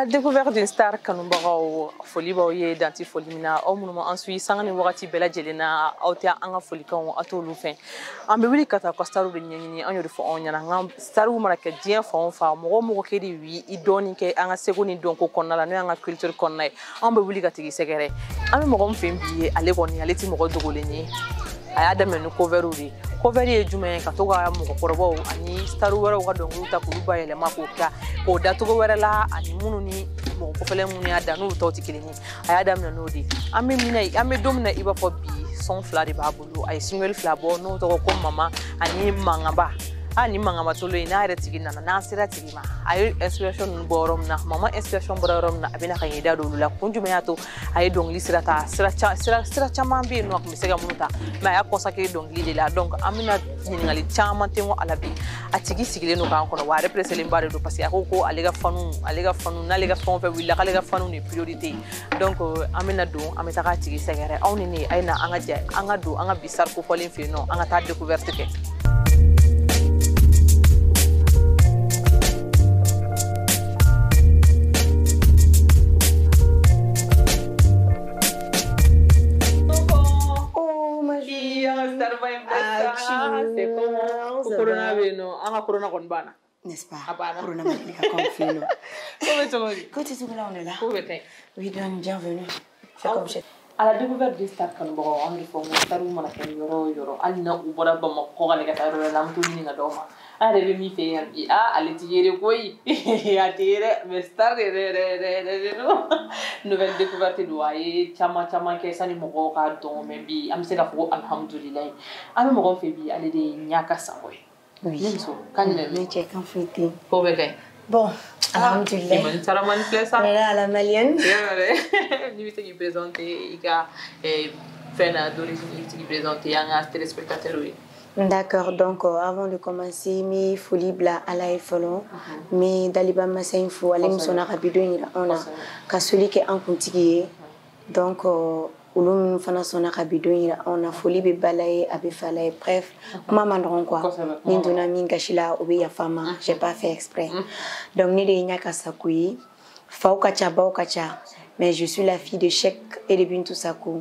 découverte d'une star kanubagaw foli b'aw ye danti foli min na aw minnu ma an suit sanga ni wagati bɛɛ lajɛlen na aw tɛ an ka folikanw a t'olu fɛ an bɛ wuli ka taa ka starw de ɲɛɲini an y'o de fɔ anw ɲɛna n ka starw mana kɛ diɲɛ fan o fan mɔgɔ o mɔgɔ kɛ de wi i dɔɔni kɛ an ka seko ni dɔnko kɔnɔna la n'o y'an ka culture kɔnɔna ye an bɛ wuli ka tigi sɛgɛrɛ an bɛ mɔgɔ min fɛ bi ye ale kɔni ale tɛ mɔgɔ dogolen ye a y'a daminɛ ni coverw de cover ye jumɛn ye ka to ka mɔgɔkɔrɔbaw ani star wɛrɛw ka dɔnkiliw ta k'olu bayɛlɛma k'o dacogo wɛrɛ la ani minnu ni mɔgɔ kɔfɛlen minnu y'a da n'olu tɔw tɛ kelen ye a y'a daminɛ n'o de an bɛ don min na i b'a fɔ bi sɔn fila de b'a bolo a ye single fila bɔ n'o tɔgɔ ko mama ani mangaba ni mangaba tolo ye n'a yɛrɛ tigi nana n'an sera tigi ma a ye inspiration ninnu bɔ yɔrɔ min na mama inspiration bɔra yɔrɔ min na a bɛna ka ɲɛ da don olu la kun jumɛn y'a to a ye dɔnkili sira ta sira caman bɛ yen nɔ a tun bɛ se ka minnu ta mais a y'a consacré dɔnkili de la donc an bɛna ɲininkali caman tɛ a la bi a tigi sigilen don k'an kɔnɔ wa a represselen ba de don parce que a ko ale ka fanu n'ale ka fɛn o fɛn wulila k'ale ka fanu de priorité donc an bɛna don an bɛ taga a tigi sɛgɛrɛ aw ni ne a ye na an ka don an ka bi sari kofɔlen fɛ yen nɔ an ka taa découverte kɛ. Corona con bana. N'est-ce pas? Corona m'a confié. Comment on est là? Oui, bienvenue. C'est comme chez. À la découverte des stars kanubagaw an bɛ fɔ n ko star mana kɛ yɔrɔ o yɔrɔ hali na u bɔra Bamakɔ ka ne ka taa yɔrɔ la an bɛ t'u ɲininka dɔw ma an yɛrɛ bɛ min fɛ yan bi ale tɛ yɛrɛ koyi a tɛ yɛrɛ mais star yɛrɛ don nouvelle découverte don a ye caman kɛ sani mɔgɔw k'a dɔn mais bi an bɛ se k'a fɔ ko alhamdulilayi an bɛ mɔgɔw fɛ bi ale de ye Ɲaka Sakɔ ye. Oui. Mais tu es confité. Bon, alhamdulillah. On est là à la malienne. Nous te présenter, il y a fait d'origine, il présenter un téléspectateur. D'accord, donc avant de commencer, mes folies bla à la follow, mais d'aliba massa info, allez me sonner rapidement, on a qu'à celui qui est en continu, donc ulum fana sona kabidon on a folie be balaye abe falaye bref comment mandron quoi ni dona min gashila obe ya fama j'ai pas fait exprès donc ni de Ɲaka Sakɔ fauka cha bauka cha mais je suis la fille de Cheikh et de Bintou Sakɔ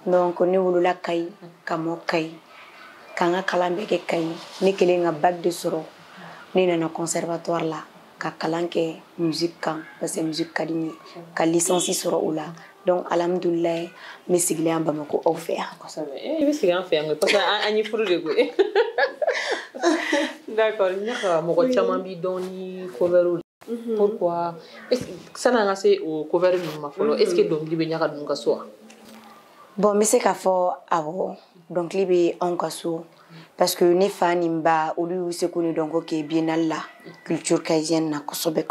donc on est wulula kai kamo kai kanga kalambe ke kai ni kelenga bac de soro ni na conservatoire là ka kalanke musique kan parce que musique kadini ka licence soro oula donc alhamdulillah me sigile en Bamako au faire me sigile en faire parce que ani furu de go d'accord Ɲaka mɔgɔ caman bi dɔn ni cover pourquoi ça n'a assez au cover min ma fɔlɔ est-ce que dɔnkili bɛ Ɲaka dun ka so bon me se k'a fɔ awɔ dɔnkili bɛ anw ka so parce que ne fa ni ba olu se ko ni dɔnko kɛ biennale la culture casienne na kosɛbɛ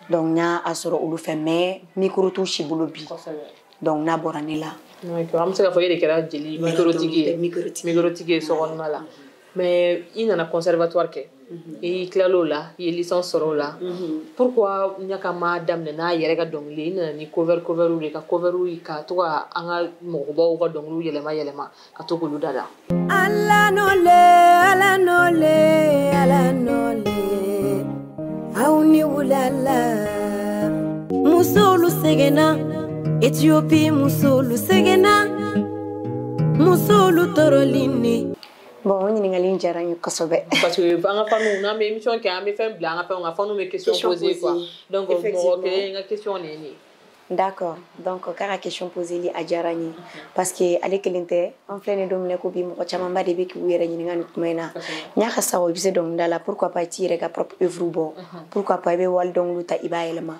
donc n'a a sɔrɔ olu fɛ mais micro t'u si bolo bi donc n'a bɔra ne la an bɛ se k'a fɔ e de kɛra jeli microtigi ye sokɔnɔna la mais i nana conservatoire kɛ i tilal'o la i ye licence sɔrɔ o la pourquoi Ɲaka ma daminɛ n'a yɛrɛ ka dɔnkili i nana ni coverw de ka coverw ka to ka an ka mɔgɔbaw ka dɔnkiliw yɛlɛma ka to k'olu dada ala nole aw ni wulala musolu segena Ethiopie musolu segena musolu torolini. Bon, on y a une jarane kosɛbɛ parce que an ka fanu n'a bɛ émission kɛ an bɛ fɛn bila an ka fɛnw ka fanu bɛ question poser quoi donc mɔgɔ kelen ka question de ye nin ye. D'accord, donc k'a question posée li a diyara n ye parce que ale kelen tɛ an filɛ nin don minɛ ko bi mɔgɔ camanba de bɛ k'u yɛrɛ ɲininka nin kuma in na Ɲaka Sakɔ i bɛ se dɔnkilida la pourquoi pas i t'i yɛrɛ ka propre œuvre bɔ pourquoi pas i bɛ wali dɔnkiliw ta i b'a yɛlɛma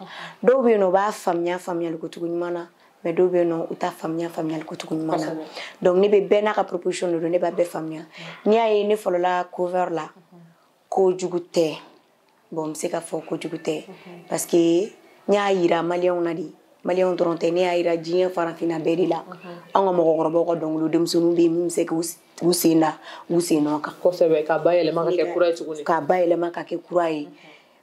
dɔw bɛ yen nɔ u b'a faamuyali kocogo ɲuman na mais dɔw bɛ yen nɔ u t'a faamuyali kocogo ɲuman na donc ne bɛ bɛɛ n'a ka proposition de don ne b'a bɛɛ faamuya n'i y'a ye ne fɔlɔla cover la kojugu tɛ bon n bɛ se k'a fɔ kojugu tɛ parce que n y'a yira maliyɛnw na de maliyɛnw dɔrɔn tɛ ne y'a yira diɲɛ farafinna bɛɛ de la an ka mɔgɔkɔrɔbaw ka dɔnkiliw denmisɛnninw bɛ yen min bɛ se k'u sen da u sen nɔ kan kosɛbɛ k'a bayɛlɛma ka kɛ kura ye tuguni k'a bayɛlɛma ka kɛ kura ye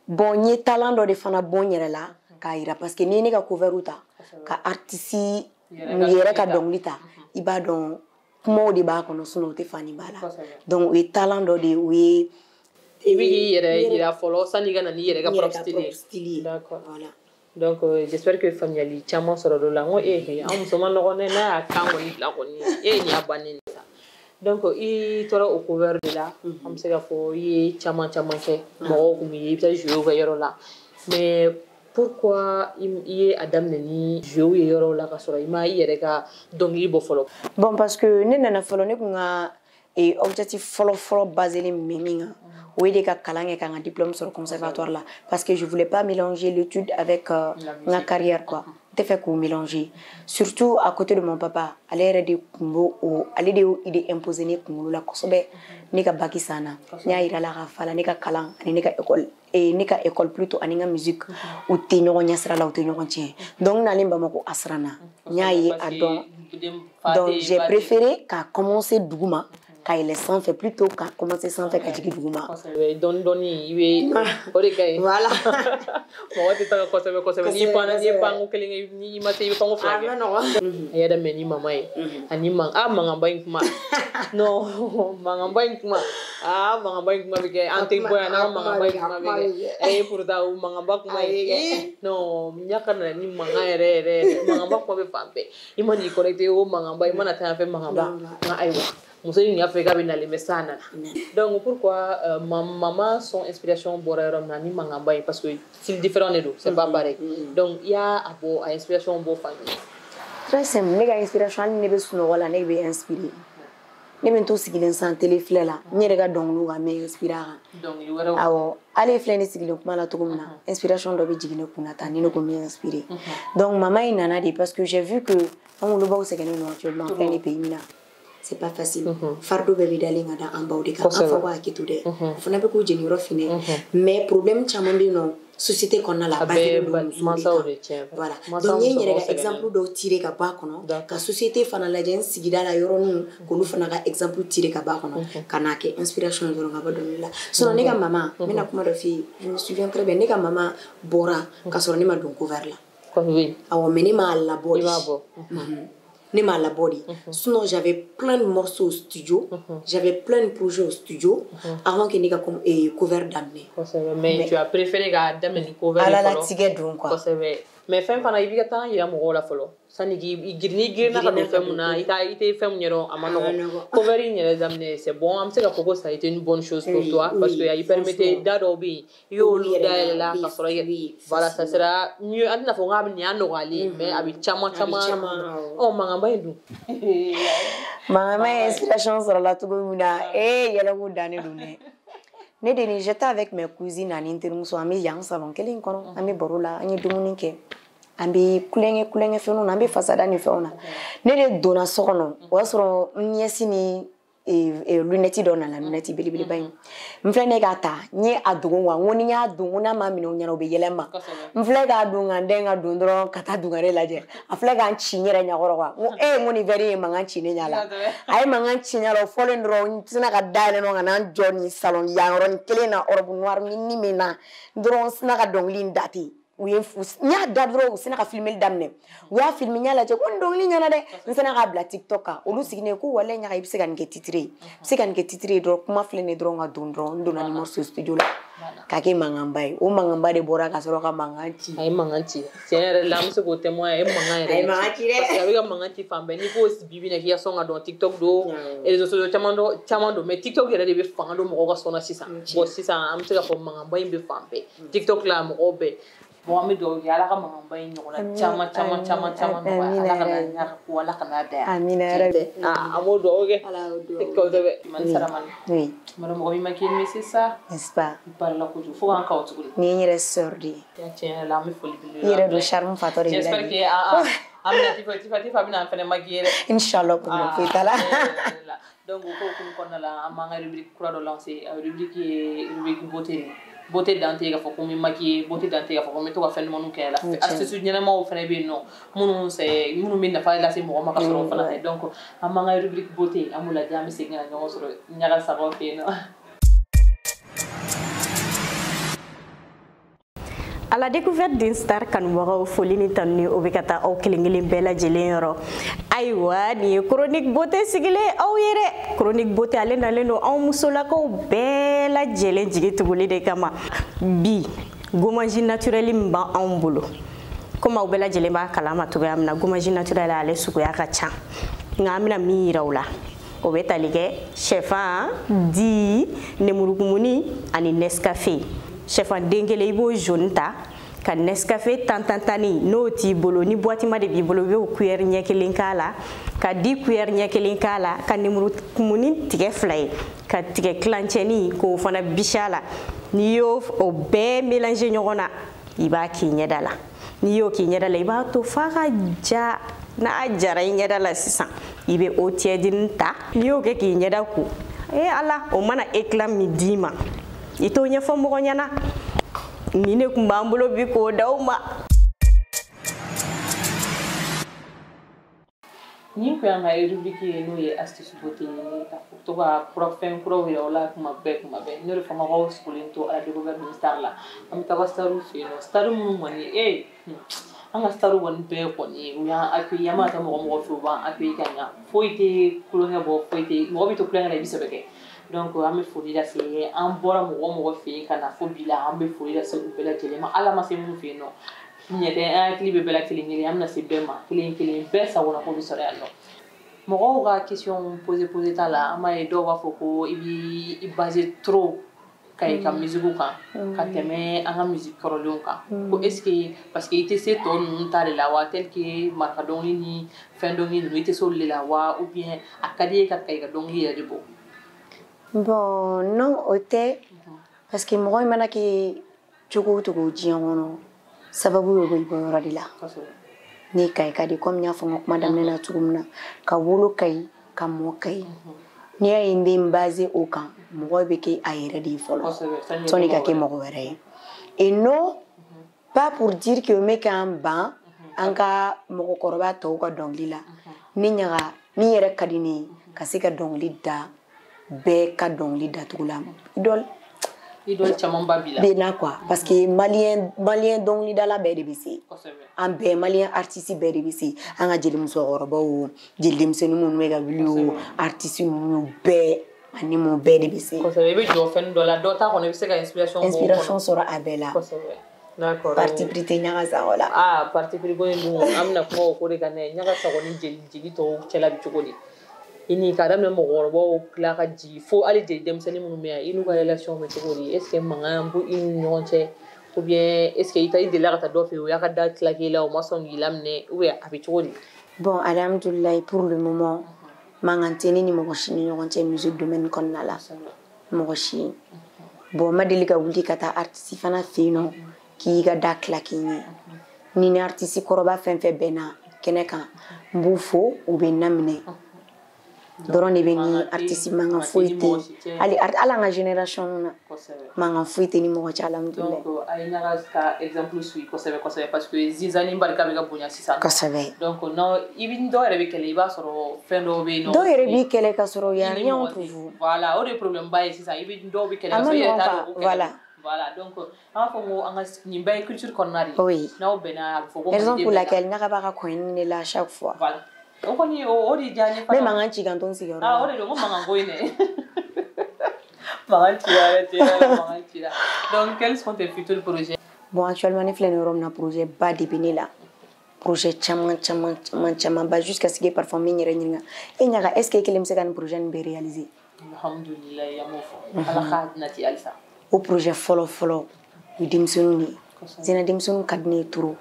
bon n ye talent dɔ de fana bɔ n yɛrɛ la k'a yira parce que n'i ye ne ka coverw ta ka artiste yɛrɛ ka dɔnkili ta i b'a dɔn kumaw de b'a kɔnɔ sinon o tɛ fani b'a la donc o ye talent dɔ de o ye i bɛ k'i yɛrɛ yira fɔlɔ sanni i ka na n'i yɛrɛ ka propre style ye d'accord voilà Donc j'espère que famille chama soro do la ngo am soma no ne na kan woni la ko ni ni abani ça. Donc I tora au couvert de là am se ga fo yi chama ke mo ko mi yi jouer au yoro là. Mais pourquoi il est Adam Neni jouer yoro la ka soro ima yere ka dongi bo folo. Bon parce que ne na folo ne kunga et objectif folo basé les miminga. Oui, des cas un diplôme sur le conservatoire là parce que je voulais pas mélanger l'étude avec ma carrière quoi. T'es fait qu'on mélanger. Surtout à côté de mon papa, aller de kumbo ou aller de idée imposer ne kumbo la kosobe ne ka baki sana. Nya ira la rafala ne ka kalang ne ka école et ne ka école plutôt aninga musique ou te ñogo ñasra la ou te ñogo tien. Donc na limba mako asrana. Nya yi adon. Donc j'ai préféré qu'à commencer douguma. Quand il est sans fait plutôt qu'à commencer sans faire quelque chose. Doni, voilà. Moi, tu t'as quoi ni pango keling ni mate pango flag. Ah non. Il y a des meni mamai. Ani mang mangambain kuma. Non, mangambain kuma. Mangambain kuma bige anting boy na mangambain kuma bige. Pour da mangambak kuma. Non, nyaka na ni mangai re mangambak kuma be fampe. Imani connecté au mangambain mana ta fait mangamba. Aiwa. Musoyi ni Afrika binali mesana. Donc pourquoi maman son inspiration borerom na ni mangambay parce que c'est différent de nous, c'est pas pareil. Donc il y a abo inspiration bo famille. Très simple, nega inspiration ni be suno wala ne be inspiré. Ne ben to sigilen santé les fleurs là, ni rega donglu ga me inspirara. Donc il wara awo ale fleurs ni sigilen kuma la to kumna. Inspiration do be jigine kuna ta ni no ko me inspiré. Donc maman inana de parce que j'ai vu que on le ba segene no actuellement plein les pays mina. C'est pas facile. Fardo bébé d'aller en bas de camp. Enfin, quoi, qui tout est. Faut n'avoir que génie raffiné. Mais problème, chamambi non. Société qu'on a la base. Voilà. Donc il y a des exemples de tirer kaba kono. La société fana la gens sigida la yoron qu'on fana exemple tirer kaba kono. Kanake inspiration yoron kaba donner là. Son nega maman. Mais na kuma refi. Je me souviens très bien. Nega maman bora. Kasoroni ma don couvert là. Oui. Awo meni ma la body. Ne m'a la body. Sinon, j'avais plein de morceaux au studio. J'avais plein de projets au studio. Avant que n'y ait cover d'amener. Mais tu as préféré d'amener cover. À la tigre donc quoi. Mais fin fana ibi kata il y a mon la follow. Ça ni girni na ka fait muna ita fait mon yero amano. Cover ni les amener c'est bon. Am se ka koko ça a été une bonne chose pour toi parce que il permettait d'adober yo luda la ka sora voilà ça sera mieux adna fo ngam ni ando ali mais abi chama oh mangamba edu. Mangamba inspiration sur la tugo muna yela go dane dune. Ne deni j'étais avec mes cousines à l'intérim so ami yang salon kelin kono ami borula ani dumuni ke ambi kulenge fe no ambi fasada ni fe ona ne de dona sokono wasoro nyesi ni luneti dona la luneti bilibili bayin mfle ne gata nye adugo wa ngoni nya adugo na mami no nyaro be yelema mfle ga adunga ndenga dundro kata dungare laje afle ga chinyere nya gorwa ngoni veri manga chine nyala ay manga chinyalo folendro tina ga dale no ngana joni salon yangron kelena orbu noir ni mena ndron sina ga donglin dati oui nya dabro sina ka filmer damne oui a filmer nya la je ko ndongli nya na de sina ka bla tiktoka olu sigine ko wala nya ka ibse kan ke titre do kuma flene dro nga dondro ndona ni morceau studio la kake mangambay o mangamba de bora ka soro ka manganti ay manganti tiens la muso ko témoin ay manganti parce que avec manganti fambe ni ko bibi na kia songa do tiktok do et les autres chamando mais tiktok yere de fanga do mo ko sona sisa bo sisa am se ka ko mangambay be fambe tiktok la mo be bon ami do yala ka mangamba nyola chama wala kana da amina rabbi amodo oge ko de man saraman oui madame ko mi makin c'est ça n'est-ce pas par la ko faut encore tout ni ni ressordi tiens la me folie yere do charme fatori j'espère que amina tifati famina fene magire inshallah pour le fitala donc ko la amanga rubrique kura do lancer rubrique beauté dante ga foko mi maki beauté dante ga foko mi to ga fen monu ke la astuce nyana ma o fene be no munu se munu min na fa la se mo ma ka soro fana donc amanga rubrique beauté amula jami se ngana nyo soro nyaga sa ko fe no. À la découverte d'une star kanubagaw foli ni tanni o be kata aw kelengelen bela jelen yoro aywa ni chronique beauté sigile aw yere chronique beauté ale naleno aw musolakaw bela jelen jigi tuguli de kama bi gomanji naturel mba an bolo comme aw bɛɛ lajɛlen b'a kalama cogoya min na gommage naturel ale suguya ka ca nka an bɛna min yira u la o bɛ tali kɛ sɛfan di nemurukumuni ani Nescafé sɛfan den kelen i b'o jaune ta ka Nescafé tantantani n'o t'i bolo ni boîtement de b'i bolo i b'o cuillère ɲɛ kelen k'a la ka di cuillère ɲɛ kelen k'a la ka nemurukumuni tigɛ 2 ye ka tigɛ kilancɛni k'o fana bis'a la n'i y'o o bɛɛ mélanger ɲɔgɔn na i b'a k'i ɲɛda la n'i y'o k'i ɲɛda la i b'a to f'a ka ja n'a jara i ɲɛda la sisan i bɛ eau tiède ta n'i y'o kɛ k'i ɲɛda ko ala o mana éclat min d'i ma i t'o ɲɛfɔ mɔgɔ ɲɛna ni ne kun b'an bolo bi k'o d'aw ma. Ni ko y'an ka rubrique ye n'o ye astuce beauté ka to ka fɛn kuraw yira o la kuma bɛɛ n'o de fama k'aw sigilen to à la découverte d'une star la an bɛ taga starw fɛ yen nɔ star minnu kɔni an ka starw kɔni bɛɛ kɔni u y'an accueillir an ma taa mɔgɔ fɛ u b'an accueillir ka ɲa foyi tɛ kulonkɛ bɔ foyi tɛ mɔgɔ bɛ to kulonkɛ la i bɛ sɛbɛ kɛ donc an bɛ foli lase an bɔra mɔgɔ fɛ yen ka na fo bi la an bɛ foli lase u bɛɛ lajɛlen ma ala ma se minnu fɛ yen nɔ ɲɛtɛ an hakili bɛ bɛɛ la kelen kelen an bɛna se bɛɛ ma kelen kelen bɛɛ sagona ko bɛ sɔrɔ yan nɔ mɔgɔw ka question posé t'a la an b'a ye dɔw b'a fɔ ko i b'i baser trop ka i ka musique kan ka tɛmɛ an ka musique kɔrɔlenw kan ko est ce que parce que i tɛ se tɔ ninnu ta de la wa tel que maraka dɔnkili ni fɛn dɔnkili ninnu i tɛ se olu de la wa ou bien a ka di ye ka i ka dɔnkili yɛrɛ de bɔ. Bon non o tɛ parce que mɔgɔ in mana kɛ cogo o cogo diɲɛ kɔnɔ sababu bɛ bɔ yɔrɔ de la. Ni ka di comme n y'a fɔ n ka kuma daminɛ na cogo min na ka wolo ka ɲi ka mɔ ka ɲi n'i y'a ye n bɛ n base o kan mɔgɔ bɛ kɛ a yɛrɛ de ye fɔlɔ sɔnni ka kɛ mɔgɔ wɛrɛ ye et non pas pour dire que n bɛ k'an ban an ka mɔgɔkɔrɔba tɔw ka dɔnkili la ni ɲaga min yɛrɛ ka di ne ye ka se ka dɔnkili da bɛɛ ka dɔnkili dacogo la idole caman ba bi la bɛ na quoi parce que malien dɔnkilidala bɛɛ de bɛ se an bɛɛ malien artiste bɛɛ de bɛ se an ka jeli musokɔrɔbaw o jeli denmisɛnnin minnu bɛ ka wuli o artiste ninnu bɛɛ ani mun bɛɛ de bɛ se. kosɛbɛ i bɛ jɔ fɛn dɔ la dɔ ta kɔnɔ i bɛ se ka inspiration sɔrɔ a bɛɛ la. kosɛbɛ d'accord parti pris tɛ ɲaga sago la. parti pris ko in dun an bɛna kuma o ko de kan dɛ ɲaga sago ni jeli tɔw cɛla bɛ cogo di i ni ka daminɛ mɔgɔkɔrɔbaw tila ka jigin fo hali jeli denmisɛnnin minnu bɛ yan i n'u ka relation bɛ cogo di est ce que mankan b'u ni ɲɔgɔn cɛ ou bien est ce que i delila ka taa dɔ fɛ yen o y'a ka da tilaki la o ma sɔn k'i laminɛ ou bien a bɛ cogo di. Bon alhamdulilayi pour le moment mankan tɛ ne ni mɔgɔ si ni ɲɔgɔn cɛ musique domaine kɔnɔna la mɔgɔ si bon ma deli ka wuli ka taa artiste fana fɛ yen nɔ k'i ka da tilaki ɲɛ ni ni artiste kɔrɔba fɛn fɛn bɛnna kɛnɛ kan n b'u fo u bɛ n laminɛ dɔrɔn de bɛ ni artiste mankan foyi tɛ hali an ka génération na mankan foyi tɛ ni mɔgɔ cɛ alhamdulilayi. donc a ye ɲaga ka exemple suit kosɛbɛ kosɛbɛ parce que Ziza ni barika bɛ ka bonya sisan. kosɛbɛ donc non i bɛ dɔw yɛrɛ bɛ kɛlɛ i b'a sɔrɔ fɛn dɔw bɛ yen nɔ. dɔw yɛrɛ b'i kɛlɛ ka sɔrɔ y a rien pour vous. voilà o de ye problème ba ye sisan i bɛ dɔw bɛ kɛlɛ ka sɔrɔ i yɛrɛ t'a dɔn o kɛlɛ. voilà donc an b'a fɔ ko an ka nin bɛɛ ye culture kɔnɔna de ye. oui n'aw bɛnna a bɛ fɔ ko. raison pour laquelle ɲaga b'a ka kɔɲɔ ne la chaque fois. voilà o kɔni o de diya n ye fana. ne mankan ci kan to n sigiyɔrɔ la. o de don ko mankan ko in dɛ. mankan cira donc quels sont tes futurs projets. bon actuellement ne filɛ nin yɔrɔ min na projet ba de bɛ ne la projet caman ba jusqu'à ce que parfois min yɛrɛ ɲininka e ɲaga est ce que e kelen bɛ se ka nin projet nin bɛɛ réaliser. alhamdulilayi an b'o fɔ ala k'a nati halisa. o projet fɔlɔ o ye denmisɛnninw ye zina denmisɛnninw ka di ne ye trop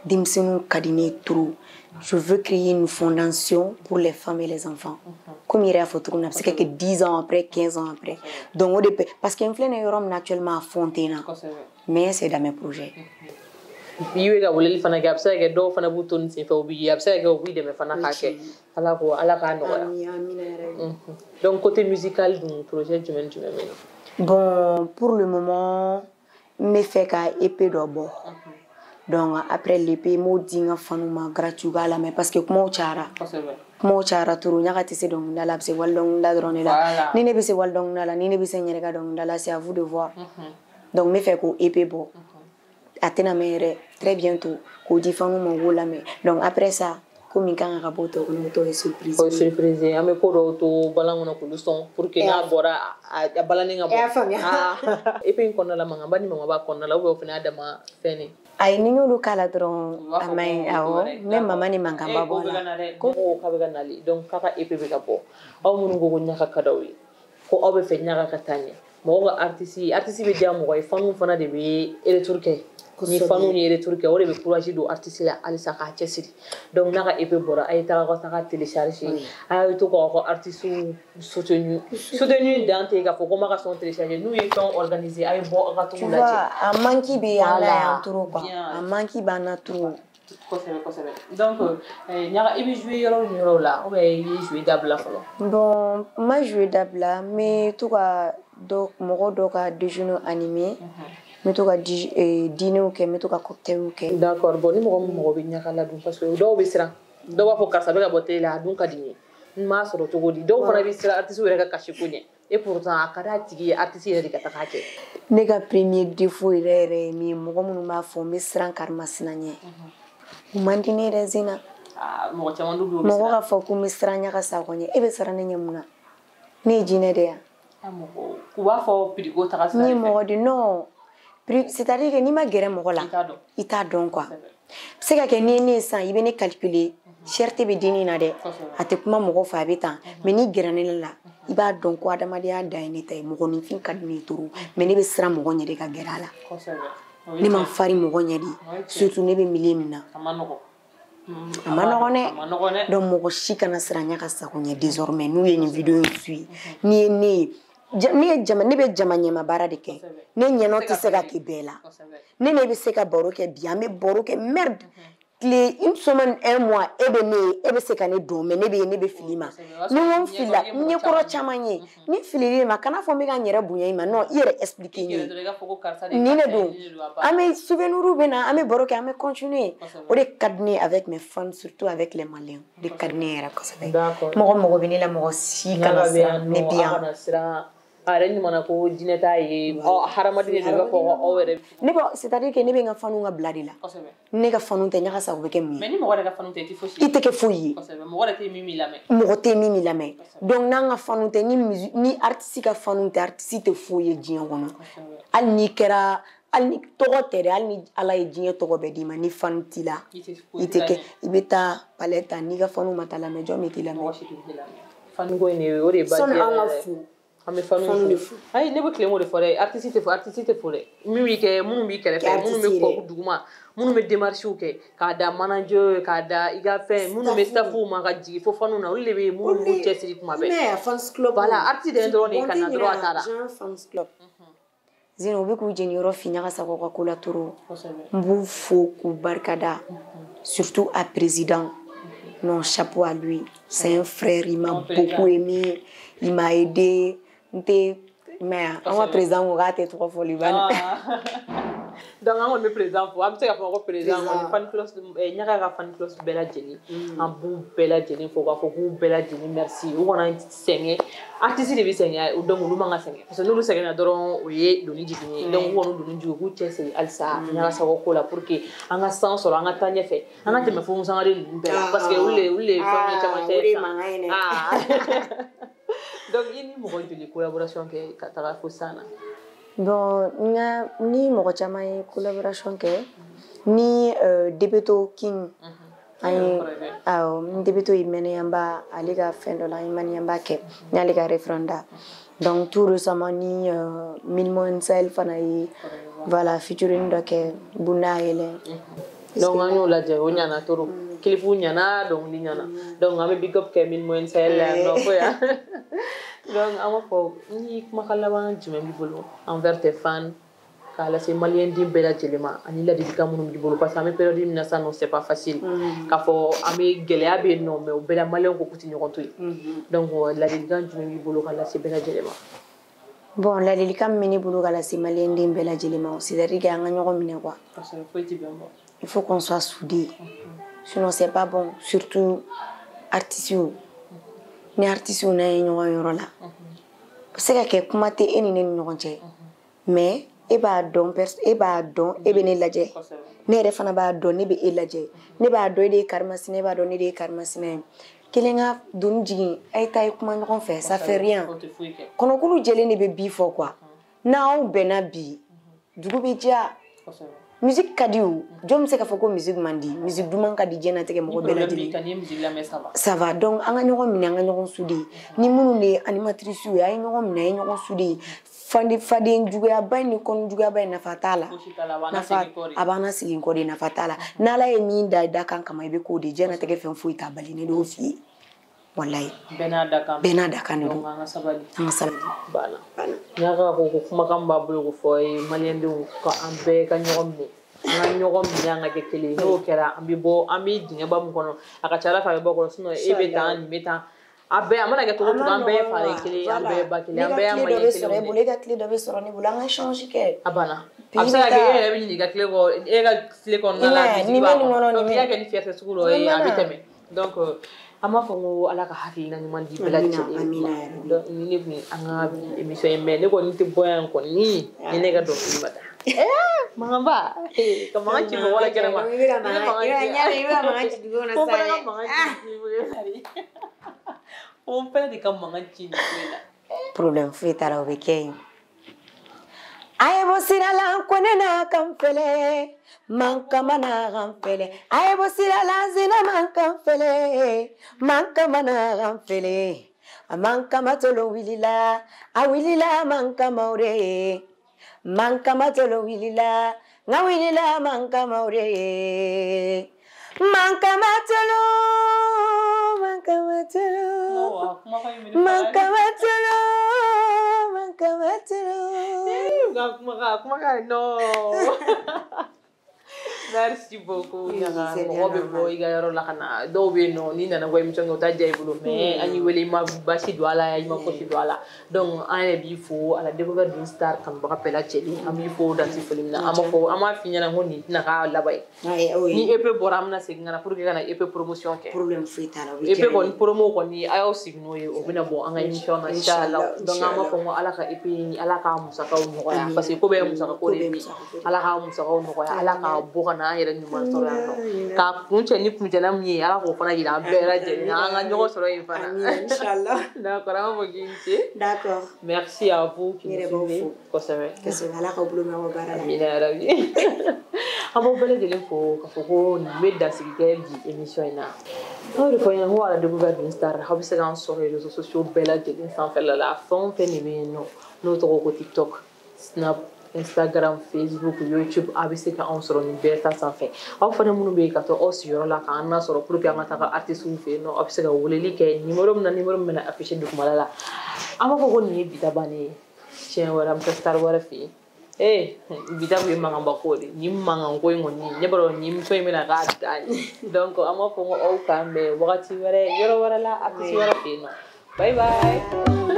denmisɛnninw ka di ne ye trop. Je veux créer une fondation pour les femmes et les enfants. Comme il y a fait tourner, c'est que 10 ans après, 15 ans après. Donc, parce qu'il y a un homme actuellement à Fontaine. Mais c'est dans mes projets. Il y a des gens qui ont fait des choses qui ont fait des choses. Donc, côté musical du projet, tu m'aimes. Bon, pour le moment, je me fais qu'à épée d'abord. Donc après l'épée mo dinga fanuma gratuit la mais parce que kuma cara turu nya ka tese donc dala se wal donc la drone la ni ne be se wal donc la ni ne be se nyere ka donc dala c'est à vous de voir. Donc me fait ko épée bo atena mere très bientôt ko di fanuma wola mais donc après ça comme il kan ka boto ko to surprise ame ko do to balangona ko son pour que na bora a balaninga bo épée ko na la manga bani manga ba ko na la wo fina dama fene ay ni y'olu kala dɔrɔn a ma ɲi awɔ ne mama ni mankan ba bɔ la ko k'a bɛ ka nali donc k'a ka épée bɛ ka bɔ aw minnu ko ko ɲaga ka d'aw ye ko aw bɛ fɛ ɲaga ka taa ɲɛ mɔgɔ ka artiste bɛ diya mɔgɔ ye fanu fana de bɛ retour kɛ ni fanu ni retour kɛ o de bɛ courage don artiste la halisa k'a cɛsiri donc n'a ka épée bɔra a ye taga ka taga télécharger a ye to k'aw ka artiste soutenu dan tɛ k'a fɔ ko ma ka son télécharger n'u ye fɛn organiser a ye bɔ a ka tugu lajɛ a manque bɛ an la yan trop quoi a manque b'an na trop kosɛbɛ donc ɲaga i bɛ jouer yɔrɔ ni yɔrɔ la ou bien i ye jouer dabila fɔlɔ bon n ma jouer dabila n bɛ to ka mɔgɔ dɔ ka déjeuner animer n bɛ to ka dîner kɛ n bɛ to ka cocktail kɛ d'accord bon ni mɔgɔ min mɔgɔ bɛ ɲaga la dun parce que dɔw bɛ siran dɔw b'a fɔ karisa bɛ ka bɔ télé la a dun ka di n ye n m'a sɔrɔ cogo di dɔw fana bɛ siran artiste yɛrɛ ka kasi ko ɲɛ et pourtant a ka d'a tigi ye artiste yɛrɛ de ka taga kɛ ne ka premier défaut yɛrɛ yɛrɛ ye min ye mɔgɔ minnu b'a fɔ n bɛ siran karimasina ɲɛ u man di ne yɛrɛ Zena mɔgɔ caman dun bɛ mɔgɔ ka fɔ ko n bɛ siran ɲaga sakɔ ɲɛ e bɛ siran ne ɲɛ mun na ne ye jinɛ de yan u b'a fɔ priko taga sira ni mɔgɔ di non c'est-à-dire que n'i ma gɛrɛ mɔgɔ la i t'a dɔn quoi se ka kɛ ni ne ye san i bɛ ne calculer cherté bɛ dennin na dɛ a tɛ kuma mɔgɔ fɛ a bɛ tan mais n'i gɛrɛ ne la i b'a dɔn ko adamadenya dan ye ne ta ye mɔgɔninfin ka di ne ye trop mais ne bɛ siran mɔgɔ ɲɛ de ka gɛrɛ a la ne ma farin mɔgɔ ɲɛ de surtout ne bɛ milieu min na a ma nɔgɔn dɛ donc mɔgɔ si kana siran ɲaga sakɔ ɲɛ désormais n'u ye nin vidéo in suit n'i ye ne ye ne bɛ jama ɲɛma baara de kɛ ne ɲɛnɔ tɛ se ka kɛ bɛɛ la ne bɛ se ka baro kɛ bi an bɛ baro kɛ merde tile une semaine un mois e bɛ ne ye e bɛ se ka ne don mais ne bɛ fili ma ni n ko n filila n ye kɔrɔ caman ye ni filili ma kana fɔ n bɛ ka n yɛrɛ bonya i ma non i yɛrɛ expliquer n ye nin de don an bɛ souvenir bɛ na an bɛ baro kɛ an bɛ continuer o de ka di ne ye avec mes fans surtout avec les Maliens o de ka di ne yɛrɛ kosɛbɛ mɔgɔ bɛ ne la mɔgɔ si kana siran ne bɛ yan a yɛrɛ ɲuman ko jinɛ t'a ye hadamaden de b'a fɔ aw yɛrɛ ne b'a c'est-à-dire que ne bɛ n ka fanu ka bila de la ne ka fanu tɛ ɲaga sago bɛ kɛ mun ye mais ni mɔgɔ yɛrɛ ka fanu tɛ i tɛ fosi i tɛ kɛ foyi ye mɔgɔ yɛrɛ tɛ min b'i lamɛn mɔgɔ tɛ min b'i lamɛn donc n'an ka fanu tɛ ni artiste ka fanu tɛ artiste tɛ foyi ye diɲɛ kɔnɔ hali n'i kɛra hali ni tɔgɔ tɛ dɛ hali ni ala ye diɲɛ tɔgɔ bɛɛ d'i ma ni fanu t'i la i tɛ kɛ i bɛ taa palais ta n'i ka fanu ma taa lamɛn jɔn bɛ t'i lamɛn fanu ko in de o de ye sɔnni an ka fo an bɛ fanu de fo ayi ne bɛ tile o de fɔ dɛ artiste tɛ fo dɛ min b'i kɛ minnu b'i kɛrɛfɛ minnu bɛ kɔ duguma minnu bɛ démarches kɛ k'a da manager k'a da i ka fɛn minnu bɛ staffuw ma ka jigin fo fanu na olu de bɛ minnu b'u cɛsiri kuma bɛɛ voilà artiste de ye dɔrɔn de ka na dɔrɔn a taara Zena u bɛ k'u jeniyɔrɔ fi ɲaga sakɔ ka ko la trop n b'u fo k'u barikada surtout à président non chapeau à lui c'est un frère il m'a beaucoup aimé il m'a aidé mais an ka président ko k'a tɛ tɔgɔ fɔli bani donc an kɔni bɛ président fo an bɛ se ka fɔ ko président kɔni fan club ɲaga ka fan club bɛɛ lajɛlen an b'u bɛɛ lajɛlen fo k'a fɔ k'u bɛɛ lajɛlen merci u kana sɛgɛn artiste de bɛ sɛgɛn donc olu man ka sɛgɛn parce que n'olu sɛgɛnna dɔrɔn o ye doni jigin ye donc u kɔni doni jigin u k'u cɛsiri halisa ɲaga sago ko la pour que an ka san sɔrɔ an ka taa ɲɛfɛ an ka tɛmɛ fo musangaren ninnu bɛɛ la parce que olu de ye fɛn ye caman cɛ donc i ni mɔgɔ joli collaboration kɛ ka taga fo san na bon ni mɔgɔ caman ye collaboration kɛ ni Debeto King an ye awɔ Debeto ye mɛnɛyanba ale ka fɛn dɔ la an ye maniyanba kɛ ni ale ka refrain da donc tout récemment ni Milmon Sahel fana ye voilà featuring dɔ kɛ Bunda Yɛlɛ donc an y'o lajɛ o ɲana trop kilifu ɲana dɔnkili ɲana donc an bɛ big up kɛ Milmon Sahel la yan nɔ fo yan donc an b'a fɔ ni kumakan laban jumɛn b'i bolo envers tes fans k'a lase maliyɛn den bɛɛ lajɛlen ma ani ladilikan minnu b'i bolo parce que an bɛ période min na sisan nɔ c'est pas facile k'a fɔ an bɛ gɛlɛya bɛ yen nɔ mais o bɛɛ la maliyɛnw ko k'u tɛ ɲɔgɔn to yen donc ladilikan jumɛn b'i bolo k'a lase bɛɛ lajɛlen ma bon ladilikan min bɛ ne bolo k'a lase maliyɛn den bɛɛ lajɛlen ma c'est-à-dire que an ka ɲɔgɔn minɛ quoi il faut qu'on soit soudés sinon c'est pas bon surtout artistes ni artiste n'a ye ɲɔgɔn yɔrɔ la a bɛ se ka kɛ kuma tɛ e ni ne ni ɲɔgɔn cɛ mais e b'a dɔn e bɛ ne lajɛ ne yɛrɛ fana b'a dɔn ne bɛ e lajɛ ne b'a dɔn e de ye karimasina e b'a dɔn ne de ye karimasina ye kelen ka doni jigin a ye taa ye kuma ɲɔgɔn fɛ ça fait rien kɔnɔkulu jɛlen de bɛ bi fɔ quoi n'aw bɛnna bi dugu bɛ diya musique ka di o jɔn bɛ se k'a fɔ ko musique man di musique duman ka di diɲɛlatigɛ mɔgɔ bɛɛ lajɛlen ça va donc an ka ɲɔgɔn minɛ an ka ɲɔgɔn sude ni minnu de ye animatrice ye a ye ɲɔgɔn minɛ a ye ɲɔgɔn sude faden juguyaba in ni kɔnɔ juguyaba in nafa t'a la a b'an segin kɔ de nafa t'a la n'Ala ye min da kan kama i bɛ k'o de diɲɛlatigɛ fɛn foyi t'a bali ne y'o f'i ye wallahi bɛɛ n'a da kan de don an ka sabali bana n'a ka ko kumakan b'a bolo ko fɔ ye maliyɛndenw ka an bɛɛ ka ɲɔgɔn minɛ an ka ɲɔgɔn minɛ an ka kɛ kelen ye n'o kɛra an bɛ bɔ an bɛ dingɛba min kɔnɔ a ka ca Ala fɛ a bɛ bɔ kɔnɔ sinon e bɛ tan nin bɛ tan a bɛɛ a mana kɛ cogo o cogo an bɛɛ ye fare kelen an bɛɛ ye ba kelen an bɛɛ ye maliyɛn kelen e ka tile dɔ bɛ sɔrɔ ne bolo an ka échange kɛ a banna a bɛ se ka kɛ e yɛrɛ bɛ ɲini ka tile kɔ e ka tile kɔnɔna la musique b'a kɔnɔ donc n'i y'a kɛ ni fierté sugu dɔ ye a bɛ tɛmɛ donc an b'a fɔ ko Ala ka hakilina ɲuman di bɛɛ lajɛlen donc ni ne kun an ka émission ye mais ne kɔni tɛ bɔ yan kɔni ni ne ka dɔnkili ma da Mangamba ka mangan ci wala kɛnɛma i bɛ mangan ci dugu kɔnɔ sa o bɛɛ de ka mangan ci nin ko in na problème foyi t'a la o bɛ kɛ yen a ye bɔ sira la ko ne n'a kan fɛlɛ man kama n'a kan fɛlɛ a ye bɔ sira la zina man kan fɛlɛ man kama n'a kan fɛlɛ a man kama tolo wulila a wulila man kama o de ye man kama tolo wulila nka wulila man kama o de ye man kama tolo man kama tolo man kama tolo man kama tolo no merci beaucoup Niaga mɔgɔ bɛ bɔ i ka yɔrɔ la ka na dɔw bɛ yen nɔ n'i nana bɔ émission kɛ o t'a diya i bolo mais an y'i wele i ma basi don a la i ma fosi don a la donc an yɛrɛ b'i fo à la découverte d'une star kanubaga bɛɛ lajɛlen an b'i fo dan tɛ foli min na an b'a fɔ an b'a f'i ɲɛna ko nin tɛna k'a laban ye ni EP bɔra an bɛna segin ka na pour que ka na EP promotion kɛ problème foyi t'a la EP kɔni promo kɔni a y'aw sigi n'o ye o bɛna bɔ an ka émission na inchallah donc an b'a fɔ ko Ala ka EP ni Ala k'a musakaw nɔgɔya parce que ko bɛɛ ye musaka ko de ye Ala k'a musakaw nɔgɔya Ala k'a bɔ ka na an yɛrɛ ɲuman sɔrɔ yan nɔ k'a kun cɛ ni kuncɛla min ye Ala k'o fana jira an bɛɛ lajɛlen na an ka ɲɔgɔn sɔrɔ yen fana inchallah d'accord an b'a fɔ k'i ni ce d'accord merci à vous qui nous suivez kosɛbɛ Ala ka bolo mɛn aw baara la amina yarabi an b'aw bɛɛ lajɛlen fo k'a fɔ ko nin bɛ dansigi kɛ bi émission in na aw de fɔ ɲɛna ko à la découverte d'une star aw bɛ se k'an sɔrɔ réseaux sociaux bɛɛ lajɛlen sanfɛla la fɛn o fɛn de bɛ yen nɔ n'o tɔgɔ ko TikTok Snap Instagram, Facebook, YouTube, a bɛ se ka anw sɔrɔ nin bɛɛ ta sanfɛ aw fana minnu bɛ yen ka to aw sigiyɔrɔ la k'an lasɔrɔ pour que an ka taga artistes fɛ yen nɔ aw bɛ se ka weleli kɛ numéro min bɛna afficher dugumala la an b'a fɔ ko nin ye bi ta bannen ye tiɲɛ wɛrɛ an bɛ taa star wɛrɛ fɛ yen bi ta kun ye mankanba ko de nin mankan ko in kɔni ne b'a dɔn nin muso in bɛna k'a dan donc an b'a fɔ ko aw k'an bɛn wagati wɛrɛ yɔrɔ wɛrɛ la artiste wɛrɛ fɛ yen nɔ bye bye